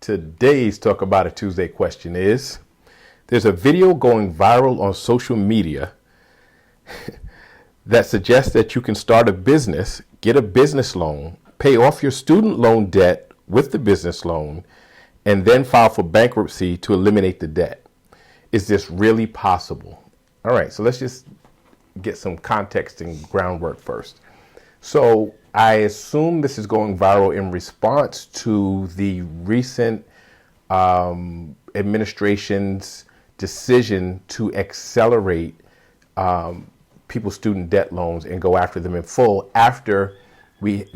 Today's Talk About It Tuesday question is, there's a video going viral on social media that suggests that you can start a business, get a business loan, pay off your student loan debt with the business loan, and then file for bankruptcy to eliminate the debt. Is this really possible? All right, so let's just get some context and groundwork first. So I assume this is going viral in response to the recent administration's decision to accelerate people's student debt loans and go after them in full after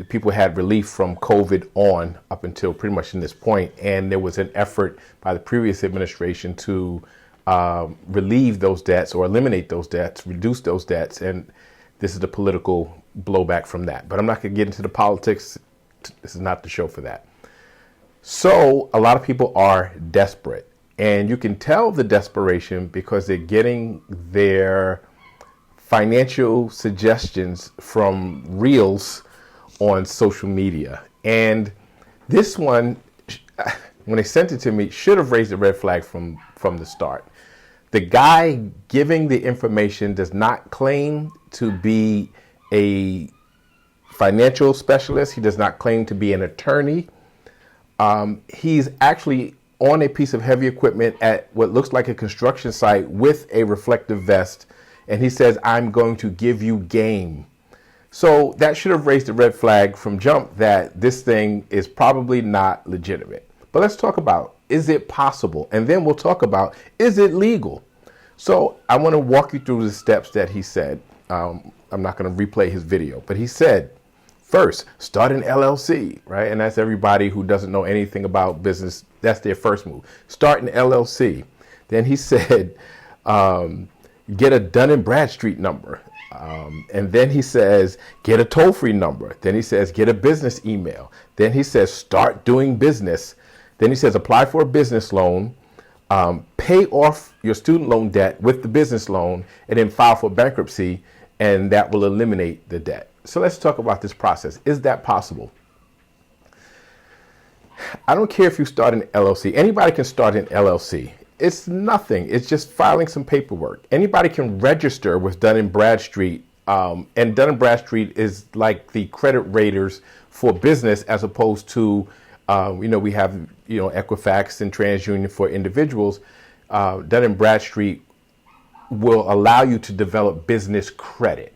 people had relief from COVID on up until pretty much in this point. And there was an effort by the previous administration to relieve those debts or eliminate those debts, reduce those debts. And this is the political blowback from that. But I'm not going to get into the politics. This is not the show for that. So a lot of people are desperate. And you can tell the desperation because they're getting their financial suggestions from reels on social media. And this one, when they sent it to me, should have raised a red flag from the start. The guy giving the information does not claim to be a financial specialist. He does not claim to be an attorney. He's actually on a piece of heavy equipment at what looks like a construction site with a reflective vest. And he says, I'm going to give you game. So that should have raised a red flag from jump that this thing is probably not legitimate. But let's talk about, is it possible? And then we'll talk about, is it legal? So I want to walk you through the steps that he said. I'm not going to replay his video, but he said, first, start an LLC, right? And that's everybody who doesn't know anything about business. That's their first move. Start an LLC. Then he said, get a Dun & Bradstreet number. And then he says, get a toll-free number. Then he says, get a business email. Then he says, start doing business. Then he says, apply for a business loan, pay off your student loan debt with the business loan, and then file for bankruptcy, and that will eliminate the debt. So let's talk about this process. Is that possible? I don't care if you start an LLC. Anybody can start an LLC. It's nothing. It's just filing some paperwork. Anybody can register with Dun & Bradstreet. And Dun & Bradstreet is like the credit raters for business as opposed to, we have, Equifax and TransUnion for individuals. Dun & Bradstreet will allow you to develop business credit.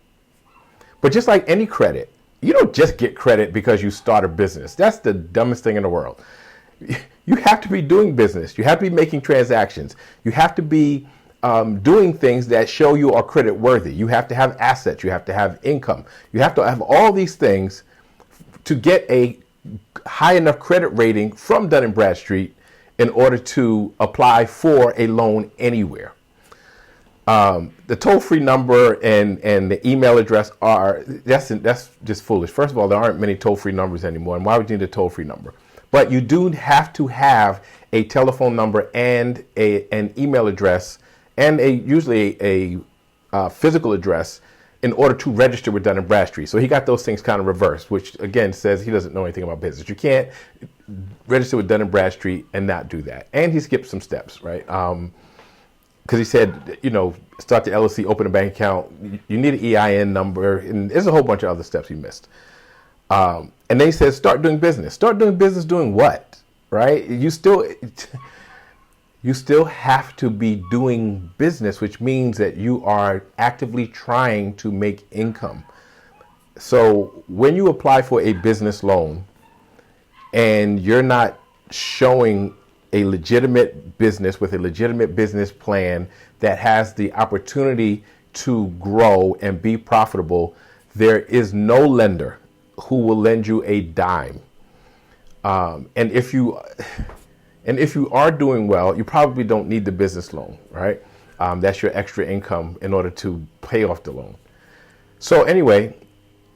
But just like any credit, you don't just get credit because you start a business. That's the dumbest thing in the world. You have to be doing business. You have to be making transactions. You have to be doing things that show you are credit worthy. You have to have assets. You have to have income. You have to have all these things to get a high enough credit rating from Dun & Bradstreet in order to apply for a loan anywhere. The toll-free number and the email address that's just foolish. First of all, there aren't many toll-free numbers anymore. And why would you need a toll-free number? But you do have to have a telephone number and an email address and usually a physical address in order to register with Dun & Bradstreet. So he got those things kind of reversed, which again says he doesn't know anything about business. You can't register with Dun & Bradstreet and not do that. And he skipped some steps, right? Because he said, start the LLC, open a bank account. You need an EIN number, and there's a whole bunch of other steps he missed. And then he says, start doing business. Start doing business doing what, right? You still have to be doing business, which means that you are actively trying to make income. So when you apply for a business loan and you're not showing a legitimate business with a legitimate business plan that has the opportunity to grow and be profitable, there is no lender who will lend you a dime. And if you are doing well, you probably don't need the business loan, right? That's your extra income in order to pay off the loan. So anyway,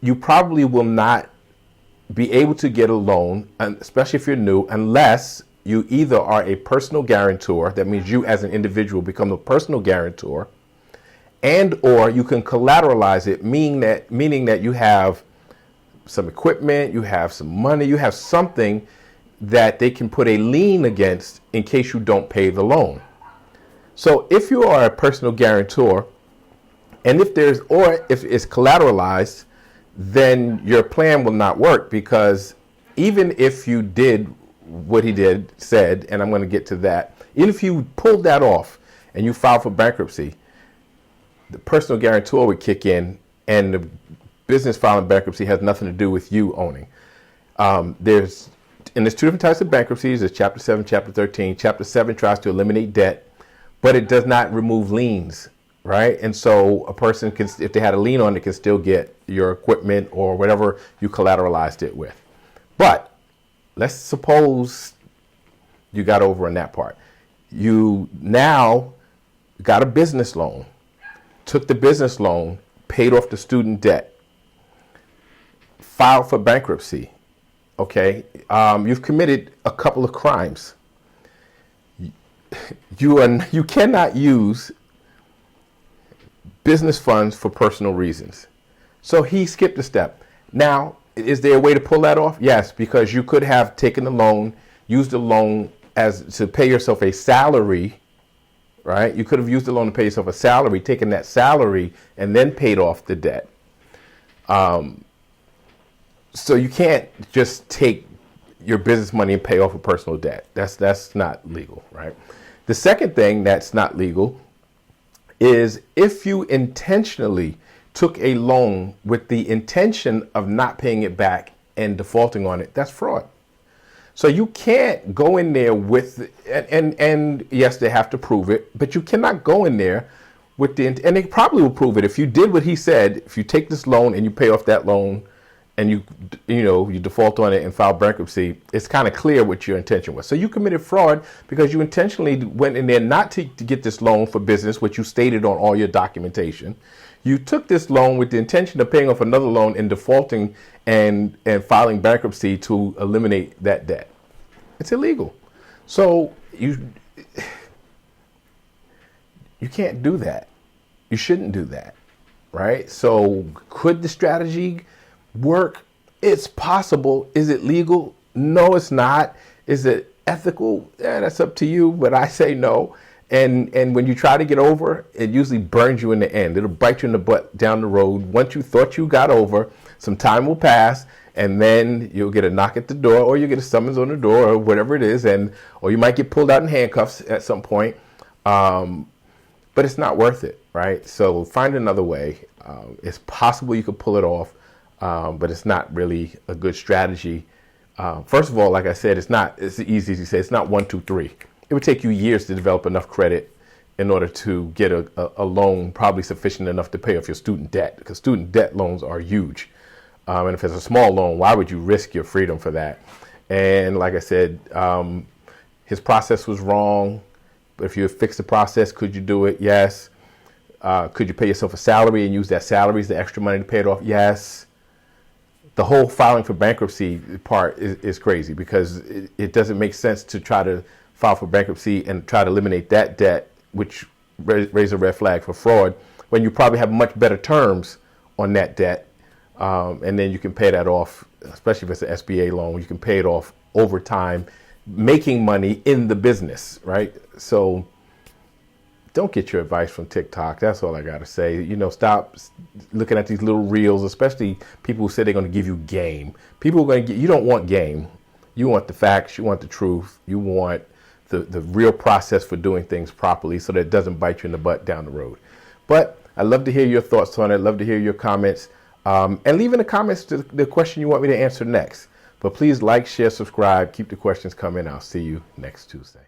you probably will not be able to get a loan, especially if you're new, unless you either are a personal guarantor. That means you as an individual become a personal guarantor, and or you can collateralize it, meaning that you have some equipment, you have some money, you have something that they can put a lien against in case you don't pay the loan. So if you are a personal guarantor, and if it's collateralized, then your plan will not work, because even if you did what he said, and I'm going to get to that, even if you pulled that off and you filed for bankruptcy, the personal guarantor would kick in, and the business filing bankruptcy has nothing to do with you owning. There's two different types of bankruptcies. There's Chapter 7, Chapter 13. Chapter 7 tries to eliminate debt, but it does not remove liens, right? And so a person can, if they had a lien on it, can still get your equipment or whatever you collateralized it with. But let's suppose you got over on that part. You now got a business loan, took the business loan, paid off the student debt, filed for bankruptcy. Okay, you've committed a couple of crimes. You cannot use business funds for personal reasons. So he skipped a step. Now, is there a way to pull that off? Yes, because you could have taken the loan, used the loan as to pay yourself a salary, right? You could have used the loan to pay yourself a salary, taken that salary, and then paid off the debt. So you can't just take your business money and pay off a personal debt. That's not legal, right? The second thing that's not legal is if you intentionally took a loan with the intention of not paying it back and defaulting on it, that's fraud. So you can't go in there with, and yes, they have to prove it, but you cannot go in there with the, and they probably will prove it. If you did what he said, if you take this loan and you pay off that loan and you default on it and file bankruptcy, it's kind of clear what your intention was. So you committed fraud because you intentionally went in there not to get this loan for business, which you stated on all your documentation. You took this loan with the intention of paying off another loan and defaulting and filing bankruptcy to eliminate that debt. It's illegal. So you can't do that. You shouldn't do that, right? So could the strategy work? It's possible. Is it legal? No, it's not. Is it ethical? That's up to you, but I say no. And when you try to get over, it usually burns you in the end. It'll bite you in the butt down the road. Once you thought you got over, some time will pass, and then you'll get a knock at the door, or you get a summons on the door, or whatever it is, or you might get pulled out in handcuffs at some point. But it's not worth it, right? So find another way. It's possible you could pull it off, but it's not really a good strategy. First of all, like I said, it's easy as you say, it's not 1, 2, 3. It would take you years to develop enough credit in order to get a loan probably sufficient enough to pay off your student debt, because student debt loans are huge. And if it's a small loan, why would you risk your freedom for that? And like I said, his process was wrong. But if you fix the process, could you do it? Yes. Could you pay yourself a salary and use that salary as the extra money to pay it off? Yes. The whole filing for bankruptcy part is crazy, because it doesn't make sense to try to file for bankruptcy and try to eliminate that debt, which raise a red flag for fraud, when you probably have much better terms on that debt. And then you can pay that off, especially if it's an SBA loan, you can pay it off over time, making money in the business, right? So don't get your advice from TikTok. That's all I got to say. Stop looking at these little reels, especially people who say they're going to give you game. People are going to you don't want game. You want the facts. You want the truth. You want the real process for doing things properly, so that it doesn't bite you in the butt down the road. But I'd love to hear your thoughts on it. I'd love to hear your comments. And leave in the comments the question you want me to answer next. But please like, share, subscribe. Keep the questions coming. I'll see you next Tuesday.